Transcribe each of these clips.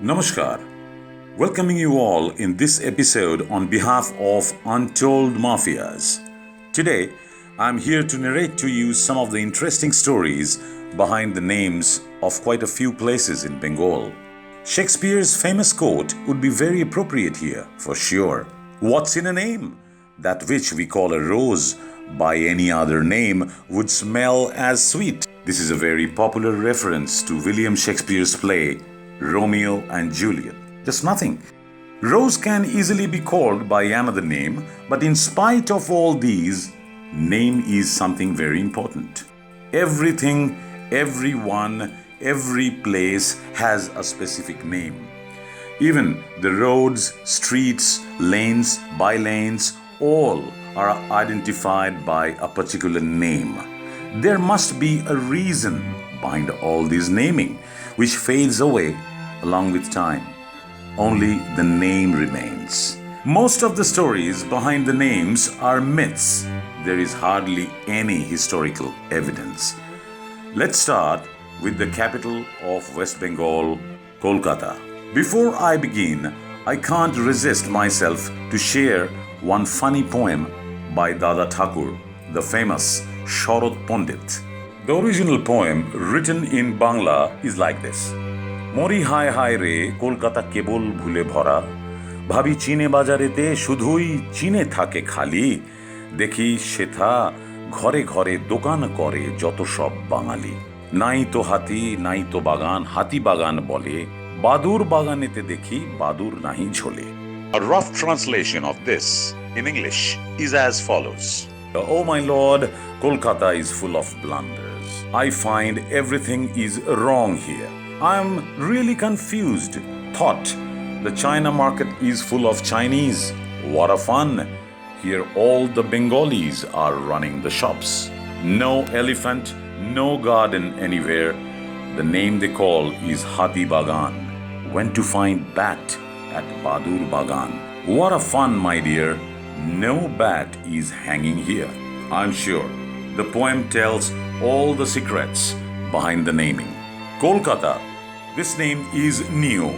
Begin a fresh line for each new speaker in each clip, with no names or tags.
Namaskar. Welcoming you all in this episode on behalf of Untold Mafias. Today, I'm here to narrate to you some of the interesting stories behind the names of quite a few places in Bengal. Shakespeare's famous quote would be very appropriate here, for sure. What's in a name? That which we call a rose by any other name would smell as sweet. This is a very popular reference to William Shakespeare's play Romeo and Juliet. Just nothing. Rose can easily be called by another name, but in spite of all these, name is something very important. Everything, everyone, every place has a specific name. Even the roads, streets, lanes, bylanes, all are identified by a particular name. There must be a reason behind all this naming, which fades away along with time. Only the name remains. Most of the stories behind the names are myths. There is hardly any historical evidence. Let's start with the capital of West Bengal, Kolkata. Before I begin, I can't resist myself to share one funny poem by Dada Thakur, the famous Sharad Pandit. The original poem, written in Bangla, is like this. মরি হায় হায় রে কলকাতা কেবল ভুলে ভরা ভাবি চীনে বাজারেতে শুধুই চীনে থাকে খালি দেখি সেথা ঘরে ঘরে দোকান করে যত সব বাঙালি নাই তো হাতি নাই তো বাগান হাতি বাগান বলে বাদুর বাগানেতে দেখি বাদুর নাহি ঝোলে A rough translation of this in English is as follows. Oh my lord, Kolkata is full of blunders. I find everything is wrong here. I'm really confused. Thought the China market is full of Chinese. What a fun! Here all the Bengalis are running the shops. No elephant, no garden anywhere. The name they call is Hati Bagan. When to find bat at Badur Bagan. What a fun, my dear. No bat is hanging here. I'm sure the poem tells all the secrets behind the naming. Kolkata. This name is new.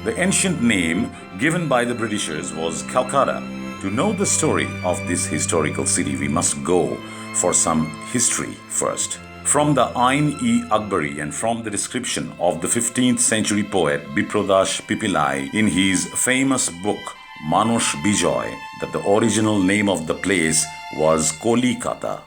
The ancient name given by the Britishers was Calcutta. To know the story of this historical city, we must go for some history first. From the Ain-e-Akbari and from the description of the 15th century poet Biprodash Pipilai in his famous book Manush Bijoy, that the original name of the place was Kolikata.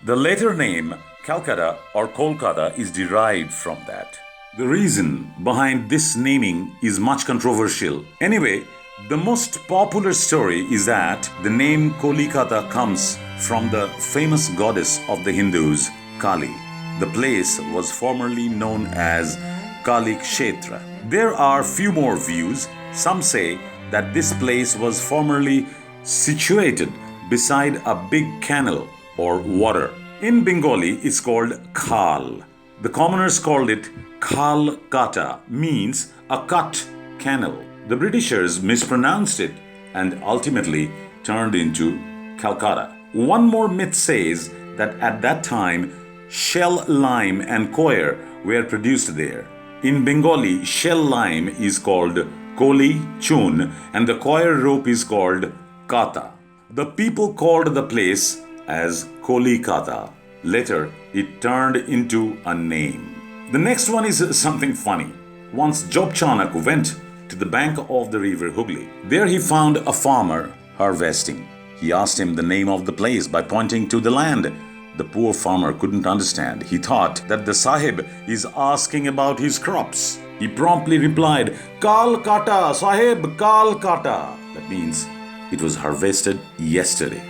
The later name Calcutta or Kolkata is derived from that. The reason behind this naming is much controversial. Anyway, the most popular story is that the name Kolikata comes from the famous goddess of the Hindus, Kali. The place was formerly known as Kali Kshetra. There are few more views. Some say that this place was formerly situated beside a big canal or water. In Bengali, it's called Khal. The commoners called it Khal Kata, means a cut canal. The Britishers mispronounced it and ultimately turned into Calcutta. One more myth says that at that time, shell lime and coir were produced there. In Bengali, shell lime is called Koli Chun and the coir rope is called Kata. The people called the place as Kolikata. Later, it turned into a name. The next one is something funny. Once Job Chanak went to the bank of the river Hooghly. There he found a farmer harvesting. He asked him the name of the place by pointing to the land. The poor farmer couldn't understand. He thought that the Sahib is asking about his crops. He promptly replied, Kalkata, Sahib, Kalkata. That means it was harvested yesterday.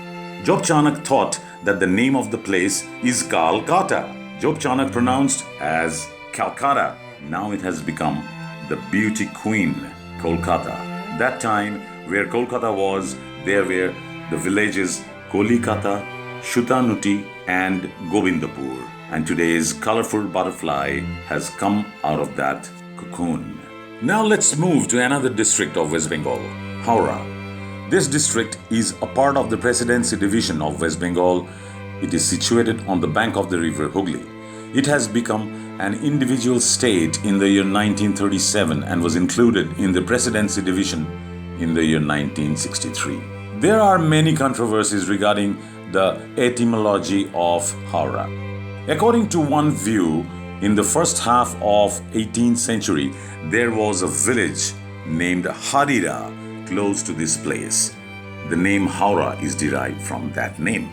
Job Chanak thought that the name of the place is Calcutta. Job Chanak pronounced as Calcutta. Now it has become the beauty queen, Kolkata. That time, where Kolkata was, there were the villages Kolikata, Shutanuti, and Govindapur. And today's colorful butterfly has come out of that cocoon. Now let's move to another district of West Bengal, Howrah. This district is a part of the Presidency Division of West Bengal. It is situated on the bank of the river Hooghly. It has become an individual state in the year 1937 and was included in the Presidency Division in the year 1963. There are many controversies regarding the etymology of Howrah. According to one view, in the first half of 18th century, there was a village named Harira close to this place. The name Howrah is derived from that name.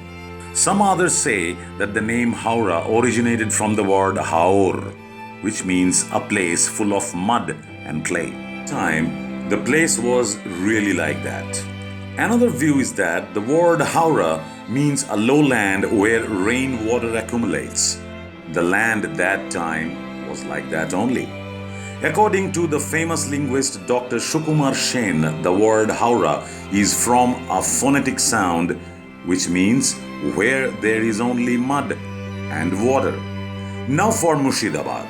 Some others say that the name Howrah originated from the word Haur, which means a place full of mud and clay. At the time, the place was really like that. Another view is that the word Howrah means a lowland where rainwater accumulates. The land at that time was like that only. According to the famous linguist Dr. Sukumar Sen, the word Howrah is from a phonetic sound which means where there is only mud and water. Now for Murshidabad.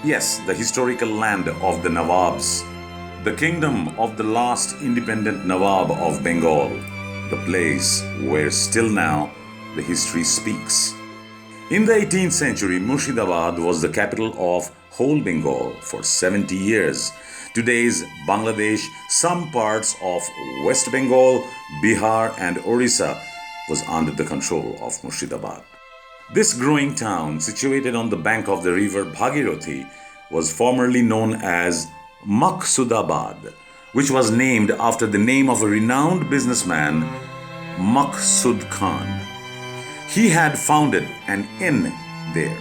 Yes, the historical land of the Nawabs, the kingdom of the last independent Nawab of Bengal, the place where still now the history speaks. In the 18th century, Murshidabad was the capital of whole Bengal for 70 years. Today's Bangladesh, some parts of West Bengal, Bihar and Orissa was under the control of Murshidabad. This growing town, situated on the bank of the river Bhagirathi, was formerly known as Maqsudabad, which was named after the name of a renowned businessman, Maqsud Khan. He had founded an inn there.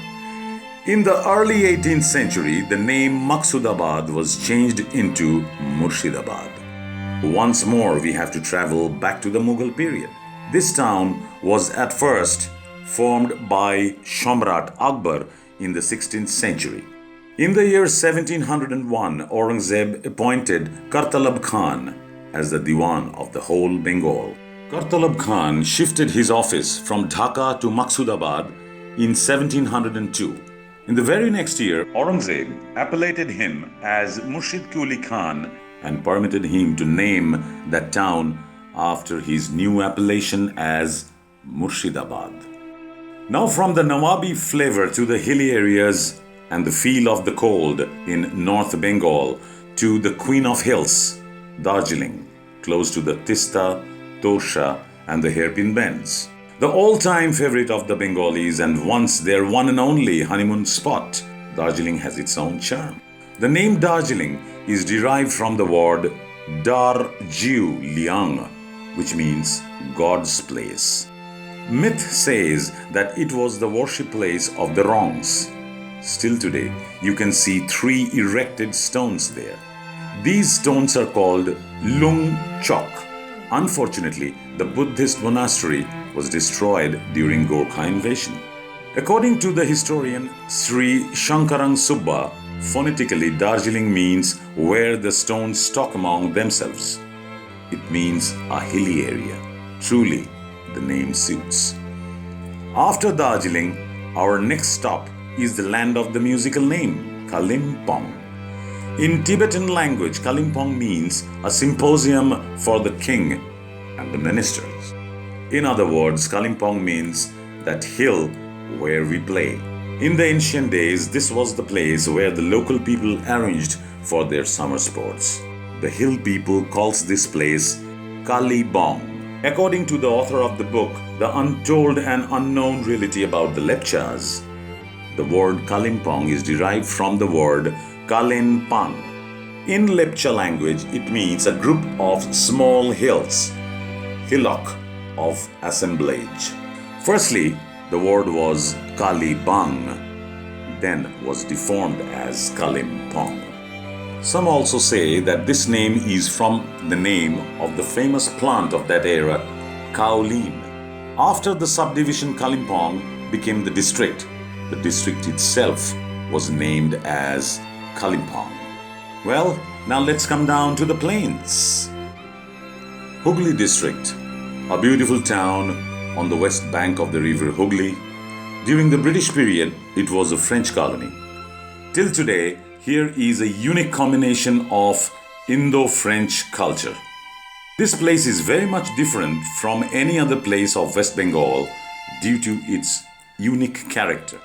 In the early 18th century, the name Maqsudabad was changed into Murshidabad. Once more, we have to travel back to the Mughal period. This town was at first formed by Shamrat Akbar in the 16th century. In the year 1701, Aurangzeb appointed Kartalab Khan as the Diwan of the whole Bengal. Kartalab Khan shifted his office from Dhaka to Maqsudabad in 1702. In the very next year, Aurangzeb appellated him as Murshid Quli Khan and permitted him to name that town after his new appellation as Murshidabad. Now from the Nawabi flavor to the hilly areas and the feel of the cold in North Bengal to the Queen of Hills, Darjeeling, close to the Tista, Tosha and the hairpin bends. The all-time favorite of the Bengalis and once their one and only honeymoon spot, Darjeeling has its own charm. The name Darjeeling is derived from the word Dar-jiu Liang, which means God's place. Myth says that it was the worship place of the Rongs. Still today, you can see 3 erected stones there. These stones are called Lung Chok. Unfortunately, the Buddhist monastery was destroyed during Gorkha invasion. According to the historian Sri Shankarang Subba, phonetically Darjeeling means where the stones talk among themselves. It means a hilly area. Truly, the name suits. After Darjeeling, our next stop is the land of the musical name, Kalimpong. In Tibetan language, Kalimpong means a symposium for the king and the ministers. In other words, Kalimpong means that hill where we play. In the ancient days, this was the place where the local people arranged for their summer sports. The hill people calls this place Kalibong. According to the author of the book, The Untold and Unknown Reality About the Lepchas, the word Kalimpong is derived from the word Kalinpang. In Lepcha language, it means a group of small hills, hillock of assemblage. Firstly, the word was Kalibang, then was deformed as Kalimpong. Some also say that this name is from the name of the famous plant of that era, kaolin. After the subdivision, Kalimpong became the district. The district itself was named as Kalimpong. Well, now let's come down to the plains. Hooghly district, a beautiful town on the west bank of the river Hooghly. During the British period, it was a French colony. Till today, here is a unique combination of Indo-French culture. This place is very much different from any other place of West Bengal due to its unique character.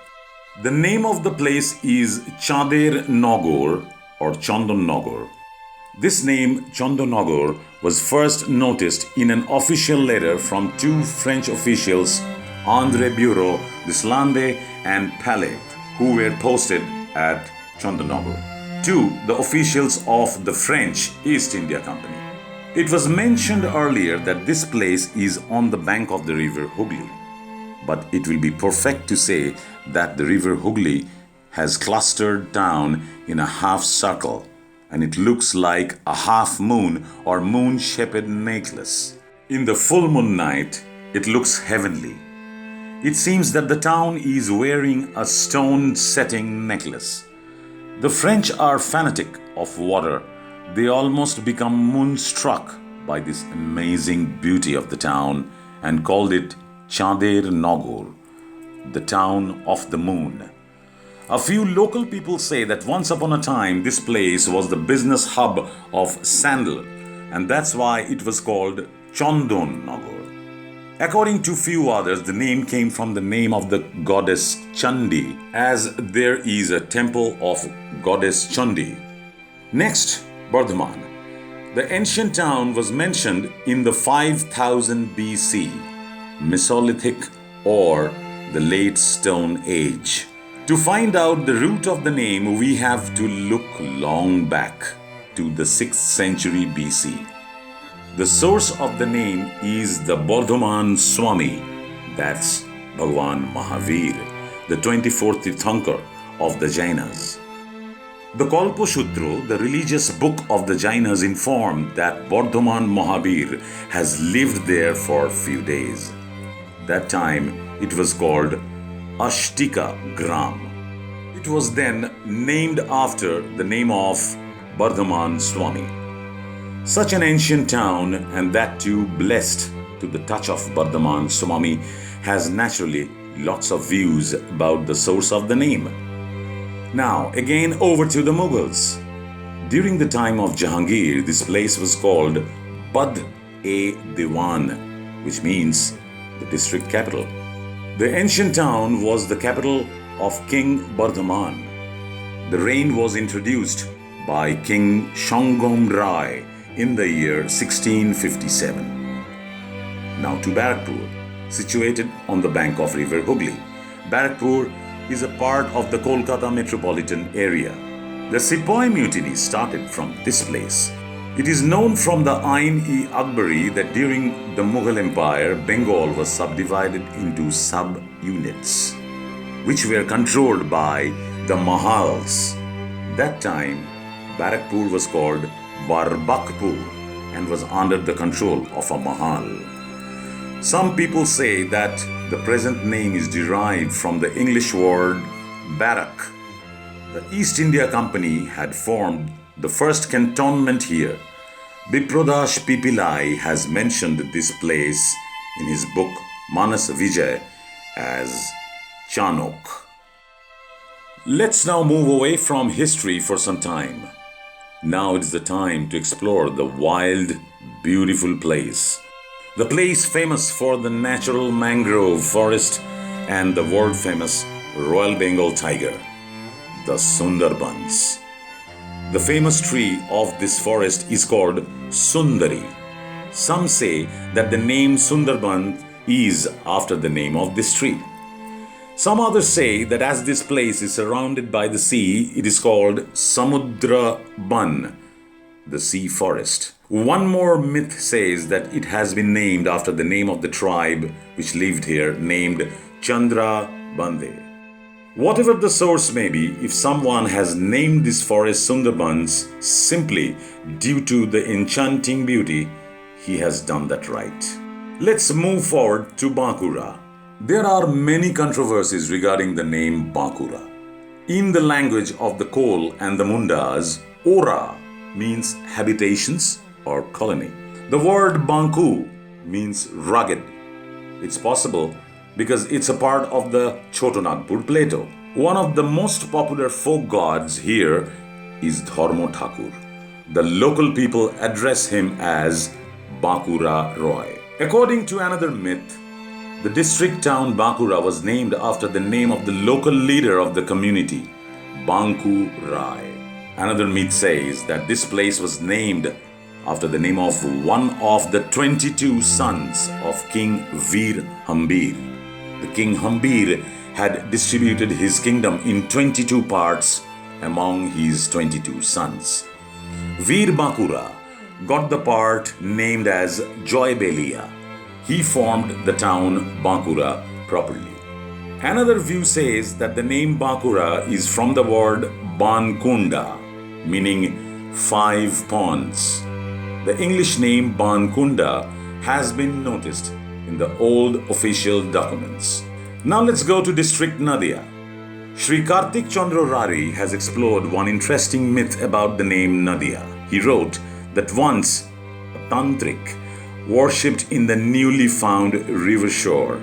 The name of the place is Chader Nogor or Chandan Nogor. This name, Chandanagar, was first noticed in an official letter from two French officials, André Bureau d'Islande and Palais, who were posted at Chandanagar, to the officials of the French East India Company. It was mentioned earlier that this place is on the bank of the river Hooghly, but it will be perfect to say that the river Hooghly has clustered down in a half circle, and it looks like a half moon or moon-shaped necklace. In the full moon night, it looks heavenly. It seems that the town is wearing a stone setting necklace. The French are fanatic of water. They almost become moonstruck by this amazing beauty of the town and called it Chader Nogor, the town of the moon. A few local people say that once upon a time this place was the business hub of sandal, and that's why it was called Chandan Nogor. According to few others, the name came from the name of the goddess Chandi, as there is a temple of goddess Chandi. Next, Bardhaman. The ancient town was mentioned in the 5000 BC, Mesolithic or the Late Stone Age. To find out the root of the name, we have to look long back to the 6th century BC. The source of the name is the Bardhaman Swami, that's Bhagwan Mahavir, the 24th Tirthankar of the Jainas. The Kalpasutra, the religious book of the Jainas, informed that Bardhaman Mahavir has lived there for a few days. That time it was called Ashtika Gram. It was then named after the name of Bardhaman Swami. Such an ancient town, and that too blessed to the touch of Bardhaman Swami, has naturally lots of views about the source of the name. Now again over to the Mughals. During the time of Jahangir, this place was called Bad-e-Diwan, which means the district capital. The ancient town was the capital of King Bardhaman. The reign was introduced by King Shangom Rai in the year 1657. Now to Barakpur, situated on the bank of river Hooghly. Barakpur is a part of the Kolkata metropolitan area. The Sepoy mutiny started from this place. It is known from the Ain-e-Akbari that during the Mughal Empire, Bengal was subdivided into sub-units, which were controlled by the Mahals. That time, Barakpur was called Barbakpur and was under the control of a Mahal. Some people say that the present name is derived from the English word barrack. The East India Company had formed the first cantonment here. Biprodash Pipilai has mentioned this place in his book Manas Vijay as Chanok. Let's now move away from history for some time. Now it's the time to explore the wild, beautiful place. The place famous for the natural mangrove forest and the world famous Royal Bengal tiger, the Sundarbans. The famous tree of this forest is called Sundari. Some say that the name Sundarban is after the name of this tree. Some others say that as this place is surrounded by the sea, it is called Samudra Ban, the sea forest. One more myth says that it has been named after the name of the tribe which lived here, named Chandra Bande. Whatever the source may be, if someone has named this forest Sundarbans simply due to the enchanting beauty, he has done that right. Let's move forward to Bankura. There are many controversies regarding the name Bankura. In the language of the Kol and the Mundas, Ora means habitations or colony. The word Banku means rugged. It's possible because it's a part of the Chotanagpur Plateau. One of the most popular folk gods here is Dharmo Thakur. The local people address him as Bankura Roy. According to another myth, The district town Bankura was named after the name of the local leader of the community, Banku Rai. Another myth says that this place was named after the name of one of the 22 sons of King Veer Hambir. The King Hambir had distributed his kingdom in 22 parts among his 22 sons. Veer Bakura got the part named as Joybelia. He formed the town Bankura properly. Another view says that the name Bankura is from the word Bankunda, meaning 5 ponds. The English name Bankunda has been noticed in the old official documents. Now let's go to district Nadia. Sri Kartik Chandra Rari has explored one interesting myth about the name Nadia. He wrote that once a tantric worshipped in the newly found river shore.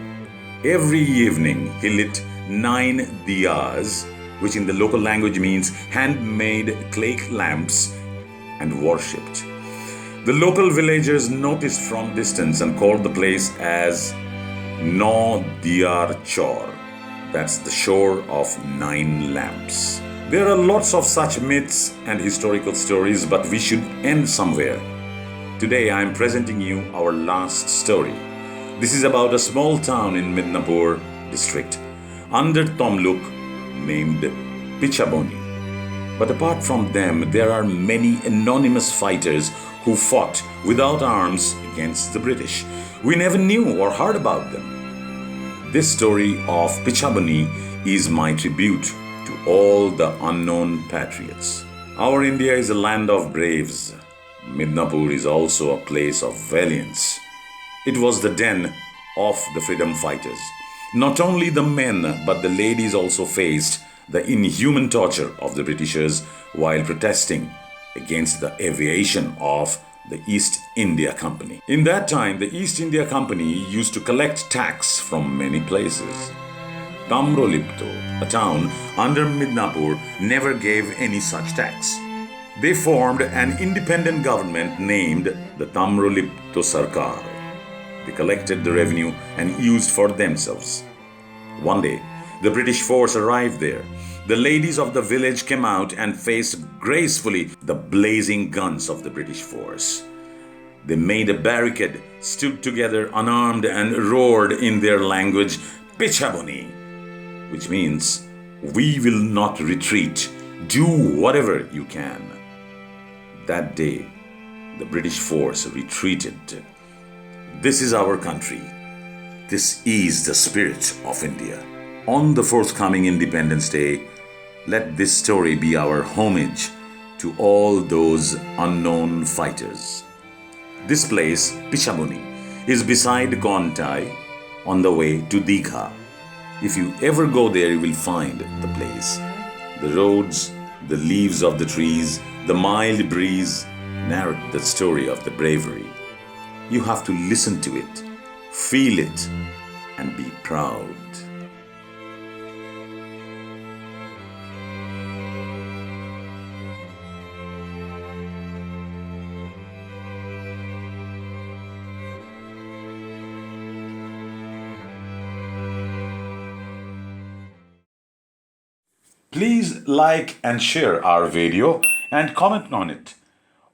Every evening he lit 9 diyas, which in the local language means handmade clay lamps, and worshipped. The local villagers noticed from distance and called the place as No Diyar Chor. That's the shore of 9 lamps. There are lots of such myths and historical stories, but we should end somewhere. Today I am presenting you our last story. This is about a small town in Midnapur district under Tomluk named Pichaboni. But apart from them, there are many anonymous fighters who fought without arms against the British. We never knew or heard about them. This story of Pichaboni is my tribute to all the unknown patriots. Our India is a land of braves. Midnapur is also a place of valiance. It was the den of the freedom fighters. Not only the men but the ladies also faced the inhuman torture of the Britishers while protesting against the aviation of the East India Company. In that time, the East India Company used to collect tax from many places. Tamrolipto, a town under Midnapur, never gave any such tax. They formed an independent government named the Tamrolipto Sarkar. They collected the revenue and used for themselves. One day, the British force arrived there. The ladies of the village came out and faced gracefully the blazing guns of the British force. They made a barricade, stood together unarmed, and roared in their language, Pichaboni, which means, we will not retreat. Do whatever you can. That day, the British force retreated. This is our country. This is the spirit of India. On the forthcoming Independence Day, let this story be our homage to all those unknown fighters. This place, Pichaboni, is beside Kontai on the way to Digha. If you ever go there, you will find the place. The roads, the leaves of the trees, the mild breeze narrate the story of the bravery. You have to listen to it, feel it, and be proud. Please like and share our video and comment on it.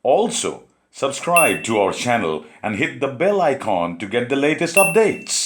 Also, subscribe to our channel and hit the bell icon to get the latest updates.